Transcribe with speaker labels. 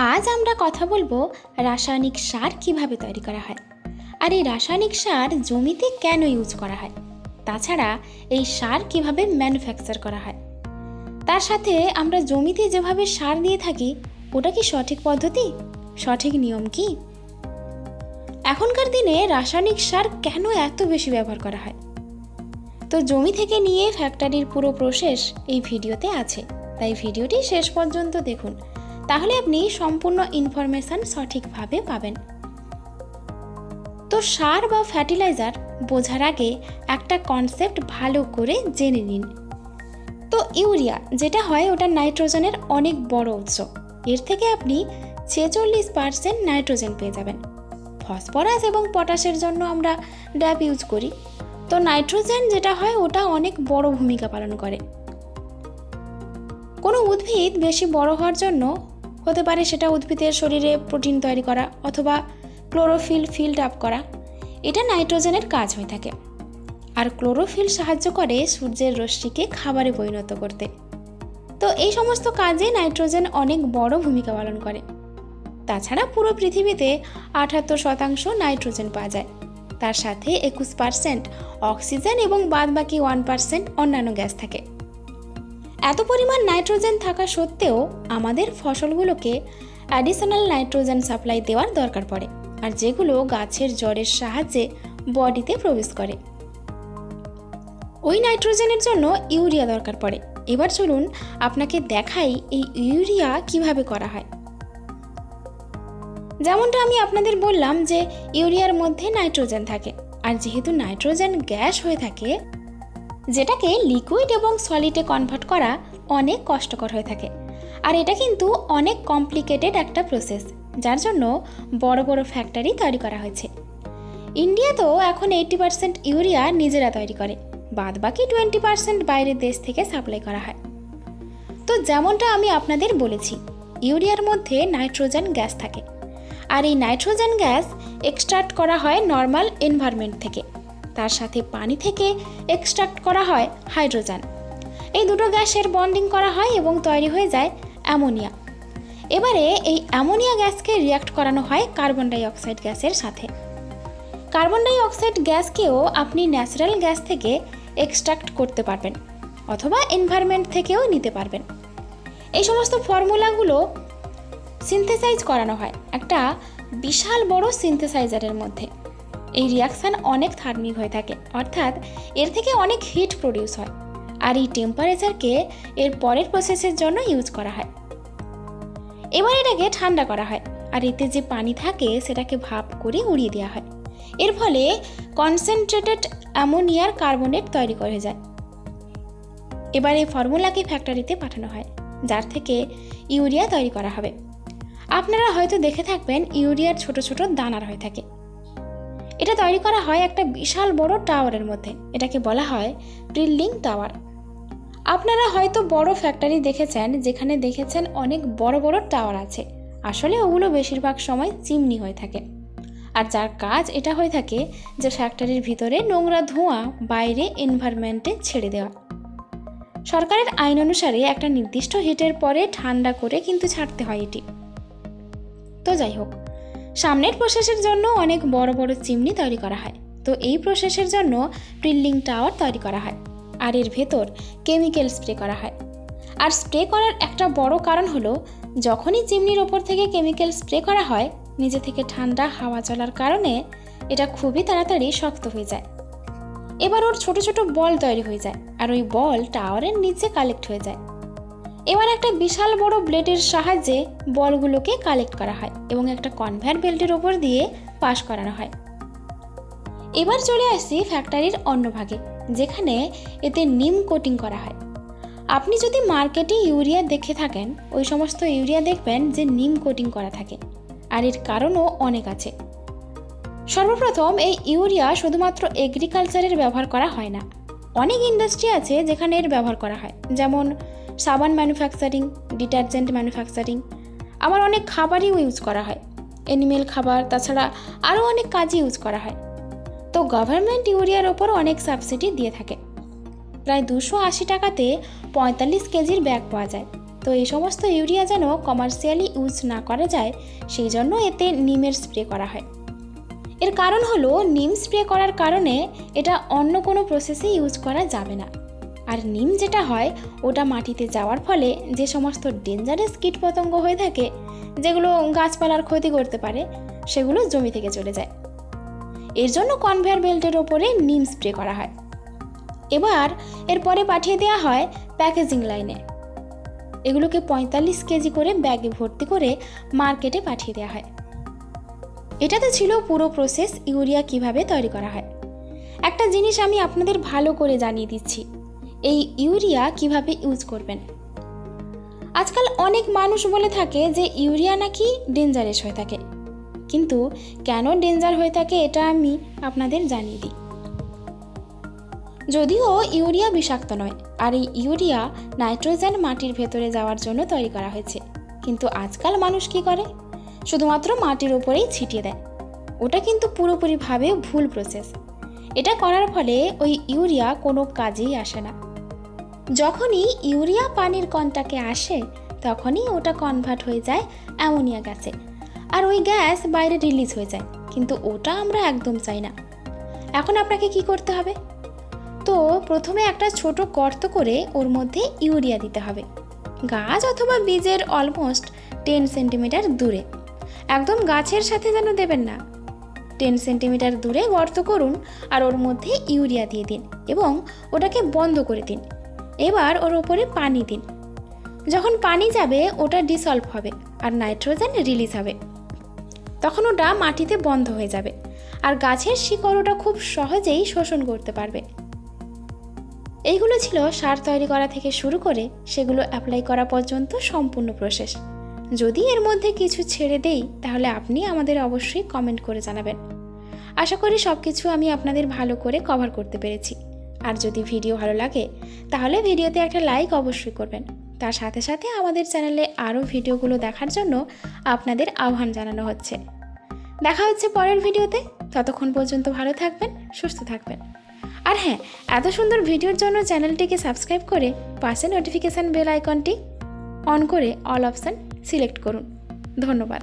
Speaker 1: আজ আমরা কথা বলবো রাসায়নিক সার কিভাবে তৈরি করা হয়, আর এই রাসায়নিক সার জমিতে কেন ইউজ করা হয়, তাছাড়া এই সার কিভাবে ম্যানুফ্যাকচার করা হয়, তার সাথে আমরা জমিতে যেভাবে সার দিয়ে থাকি ওটা কি সঠিক পদ্ধতি, সঠিক নিয়ম কি? এখনকার দিনে রাসায়নিক সার কেন এত বেশি ব্যবহার করা হয়? তো জমি থেকে নিয়ে ফ্যাক্টরির পুরো প্রসেস এই ভিডিওতে আছে, তাই ভিডিওটি শেষ পর্যন্ত দেখুন, তাহলে আপনি সম্পূর্ণ ইনফরমেশন সঠিকভাবে পাবেন। তো সার বা ফার্টিলাইজার বোঝার আগে একটা কনসেপ্ট ভালো করে জেনে নিন। তো ইউরিয়া যেটা হয় ওটা নাইট্রোজেনের অনেক বড় উৎস, এর থেকে আপনি 46% নাইট্রোজেন পেয়ে যাবেন। ফসফরাস এবং পটাশের জন্য আমরা ড্যাপ ইউজ করি, তো নাইট্রোজেন যেটা হয় ওটা অনেক বড় ভূমিকা পালন করে। কোনো উদ্ভিদ বেশি বড় হওয়ার জন্য হতে পারে সেটা উদ্ভিদের শরীরে প্রোটিন তৈরি করা অথবা ক্লোরোফিল ফিল্ড আপ করা, এটা নাইট্রোজেনের কাজ হয়ে থাকে। আর ক্লোরোফিল সাহায্য করে সূর্যের রশ্মিকে খাবারে পরিণত করতে। তো এই সমস্ত কাজে নাইট্রোজেন অনেক বড় ভূমিকা পালন করে। তাছাড়া পুরো পৃথিবীতে 78% নাইট্রোজেন পাওয়া যায়, তার সাথে 21% অক্সিজেন এবং বাদবাকি 1% অন্যান্য গ্যাস থাকে। এত পরিমাণ নাইট্রোজেন থাকা সত্ত্বেও আমাদের ফসলগুলোকে অ্যাডিশনাল নাইট্রোজেন সাপ্লাই দেওয়ার দরকার পড়ে, আর যেগুলো গাছের জড়ের সাহায্যে বডিতে প্রবেশ করে। ওই নাইট্রোজেনের জন্য ইউরিয়া দরকার পড়ে। এবার চলুন আপনাকে দেখাই এই ইউরিয়া কিভাবে করা হয়। যেমনটা আমি আপনাদের বললাম যে ইউরিয়ার মধ্যে নাইট্রোজেন থাকে, আর যেহেতু নাইট্রোজেন গ্যাস হয়ে থাকে, যেটাকে লিকুইড এবং সলিডে কনভার্ট করা অনেক কষ্টকর হয়ে থাকে। আর এটা কিন্তু অনেক কমপ্লিকেটেড একটা প্রসেস, যার জন্য বড় বড় ফ্যাক্টরি তৈরি করা হয়েছে। ইন্ডিয়া তো এখন 80% ইউরিয়া নিজেরা তৈরি করে, বাদ বাকি 20% বাইরের দেশ থেকে সাপ্লাই করা হয়। তো যেমনটা আমি আপনাদের বলেছি, ইউরিয়ার মধ্যে নাইট্রোজেন গ্যাস থাকে, আর এই নাইট্রোজেন গ্যাস এক্সট্রাক্ট করা হয় নর্মাল এনভায়রনমেন্ট থেকে, তার সাথে পানি থেকে এক্সট্রাক্ট করা হয় হাইড্রোজেন। এই দুটো গ্যাসের বন্ডিং করা হয় এবং তৈরি হয়ে যায় অ্যামোনিয়া। এবারে এই অ্যামোনিয়া গ্যাসকে রিঅ্যাক্ট করানো হয় কার্বন ডাই অক্সাইড গ্যাসের সাথে। কার্বন ডাই অক্সাইড গ্যাসকেও আপনি ন্যাচারাল গ্যাস থেকে এক্সট্রাক্ট করতে পারবেন অথবা এনভায়রনমেন্ট থেকেও নিতে পারবেন। এই সমস্ত ফর্মুলাগুলো সিনথেসাইজ করানো হয় একটা বিশাল বড় সিনথেসাইজারের মধ্যে। এই রিয়াকশান অনেক থার্মিক হয়ে থাকে, অর্থাৎ এর থেকে অনেক হিট প্রডিউস হয়, আর এই টেম্পারেচারকে এর পরের প্রসেসের জন্য ইউজ করা হয়। এবার এটাকে ঠান্ডা করা হয়, আর এতে যে পানি থাকে সেটাকে ভাপ করে উড়িয়ে দেওয়া হয়। এর ফলে কনসেন্ট্রেটেড অ্যামোনিয়ার কার্বনেট তৈরি করে যায়। এবার এই ফর্মুলাকে ফ্যাক্টরিতে পাঠানো হয়, যার থেকে ইউরিয়া তৈরি করা হবে। আপনারা হয়তো দেখে থাকবেন ইউরিয়ার ছোট ছোট দানার হয়ে থাকে। এটা তৈরি করা হয় একটা বিশাল বড় টাওয়ারের মধ্যে, এটাকে বলা হয় ড্রিলিং টাওয়ার। আপনারা হয়তো বড় ফ্যাক্টরি দেখেছেন যেখানে দেখেছেন অনেক বড় বড় টাওয়ার আছে, আসলে ওগুলো বেশিরভাগ সময় চিমনি হয়ে থাকে। আর যার কাজ এটা হয়ে থাকে যে ফ্যাক্টরির ভিতরে নোংরা ধোঁয়া বাইরে এনভায়রনমেন্টে ছেড়ে দেওয়া। সরকারের আইন অনুসারে একটা নির্দিষ্ট হিটের পরে ঠান্ডা করে কিন্তু ছাড়তে হয় এটি। তো যাই হোক, সামনের প্রসেসের জন্য অনেক বড় বড় চিমনি তৈরি করা হয়। তো এই প্রসেসের জন্য ড্রিলিং টাওয়ার তৈরি করা হয়, আর এর ভেতর কেমিক্যাল স্প্রে করা হয়। আর স্প্রে করার একটা বড় কারণ হলো, যখনই চিমনির ওপর থেকে কেমিক্যাল স্প্রে করা হয়, নিজে থেকে ঠান্ডা হাওয়া চলার কারণে এটা খুবই তাড়াতাড়ি শক্ত হয়ে যায়। এবার ওর ছোট ছোট বল তৈরি হয়ে যায়, আর ওই বল টাওয়ারের নিচে কালেক্ট হয়ে যায়। এবার একটা বিশাল বড় ব্লেডের সাহায্যে বলগুলোকে কালেক্ট করা হয় এবং একটা কনভেয়ার বেল্টের ওপর দিয়ে পাস করানো হয়। এবার চলে আসি ফ্যাক্টরির অন্য ভাগে, যেখানে এতে নিম কোটিং করা হয়। আপনি যদি মার্কেটে ইউরিয়া দেখে থাকেন, ওই সমস্ত ইউরিয়া দেখবেন যে নিম কোটিং করা থাকে, আর এর কারণও অনেক আছে। সর্বপ্রথম এই ইউরিয়া শুধুমাত্র এগ্রিকালচারের ব্যবহার করা হয় না, অনেক ইন্ডাস্ট্রি আছে যেখানে এর ব্যবহার করা হয়, যেমন সাবান ম্যানুফ্যাকচারিং, ডিটারজেন্ট ম্যানুফ্যাকচারিং, আবার অনেক খাবারই ইউজ করা হয়, অ্যানিমেল খাবার, তাছাড়া আরও অনেক কাজে ইউজ করা হয়। তো গভর্নমেন্ট ইউরিয়ার ওপর অনেক সাবসিডি দিয়ে থাকে। প্রায় 280 টাকাতে 45 কেজির ব্যাগ পাওয়া যায়। তো এই সমস্ত ইউরিয়া যেন কমার্শিয়ালি ইউজ না করা যায়, সেই জন্য এতে নিমের স্প্রে করা হয়। এর কারণ হলো নিম স্প্রে করার কারণে এটা অন্য কোনো প্রসেসে ইউজ করা যাবে না। আর নিম যেটা হয় ওটা মাটিতে যাওয়ার ফলে যে সমস্ত ডেঞ্জারাস কীটপতঙ্গ হয়ে থাকে, যেগুলো গাছপালার ক্ষতি করতে পারে, সেগুলো জমি থেকে চলে যায়। এর জন্য কনভেয়ার বেল্টের ওপরে নিম স্প্রে করা হয়। এবার এরপরে পাঠিয়ে দেওয়া হয় প্যাকেজিং লাইনে। এগুলোকে 45 কেজি করে ব্যাগে ভর্তি করে মার্কেটে পাঠিয়ে দেওয়া হয়। এটা তো ছিল পুরো প্রসেস ইউরিয়া কিভাবে তৈরি করা হয়। একটা জিনিস আমি আপনাদের ভালো করে জানিয়ে দিচ্ছি, এই ইউরিয়া কিভাবে ইউজ করবেন। আজকাল অনেক মানুষ বলে থাকে যে ইউরিয়া নাকি ডেঞ্জারাস হয়ে থাকে, কিন্তু কেন ডেঞ্জার হয়ে থাকে এটা আমি আপনাদের জানিয়ে দিই। যদিও ইউরিয়া বিষাক্ত নয়, আর এই ইউরিয়া নাইট্রোজেন মাটির ভেতরে যাওয়ার জন্য তৈরি করা হয়েছে, কিন্তু আজকাল মানুষ কি করে, শুধুমাত্র মাটির ওপরেই ছিটিয়ে দেয়। ওটা কিন্তু পুরোপুরিভাবে ভুল প্রসেস। এটা করার ফলে ওই ইউরিয়া কোনো কাজেই আসে না। যখনই ইউরিয়া পানির কন্টাক্টে আসে তখনই ওটা কনভার্ট হয়ে যায় অ্যামোনিয়া গ্যাসে, আর ওই গ্যাস বাইরে রিলিজ হয়ে যায়, কিন্তু ওটা আমরা একদম চাই না। এখন আপনাকে কি করতে হবে? তো প্রথমে একটা ছোট গর্ত করে ওর মধ্যে ইউরিয়া দিতে হবে, গাছ অথবা বীজের অলমোস্ট 10 সেন্টিমিটার দূরে। একদম গাছের সাথে যেন দেবেন না, 10 সেন্টিমিটার দূরে গর্ত করুন আর ওর মধ্যে ইউরিয়া দিয়ে দিন এবং ওটাকে বন্ধ করে দিন। এবার ওর ওপরে পানি দিন। যখন পানি যাবে ওটা ডিসলভ হবে আর নাইট্রোজেন রিলিজ হবে, তখন ওটা মাটিতে বন্ধ হয়ে যাবে আর গাছের শিকড় ওটা খুব সহজেই শোষণ করতে পারবে। এইগুলো ছিল সার তৈরি করা থেকে শুরু করে সেগুলো অ্যাপ্লাই করা পর্যন্ত সম্পূর্ণ প্রসেস। যদি এর মধ্যে কিছু ছেড়ে দেই তাহলে আপনি আমাদের অবশ্যই কমেন্ট করে জানাবেন। আশা করি সব কিছু আমি আপনাদের ভালো করে কভার করতে পেরেছি। আর যদি ভিডিও ভালো লাগে তাহলে ভিডিওতে একটা লাইক অবশ্যই করবেন। তার সাথে সাথে আমাদের চ্যানেলে আরও ভিডিওগুলো দেখার জন্য আপনাদের আহ্বান জানানো হচ্ছে। দেখা হচ্ছে পরের ভিডিওতে। ততক্ষণ পর্যন্ত ভালো থাকবেন, সুস্থ থাকবেন। আর হ্যাঁ, এত সুন্দর ভিডিওর জন্য চ্যানেলটিকে সাবস্ক্রাইব করে পাশে নোটিফিকেশান বেল আইকনটি অন করে অল অপশান সিলেক্ট করুন। ধন্যবাদ।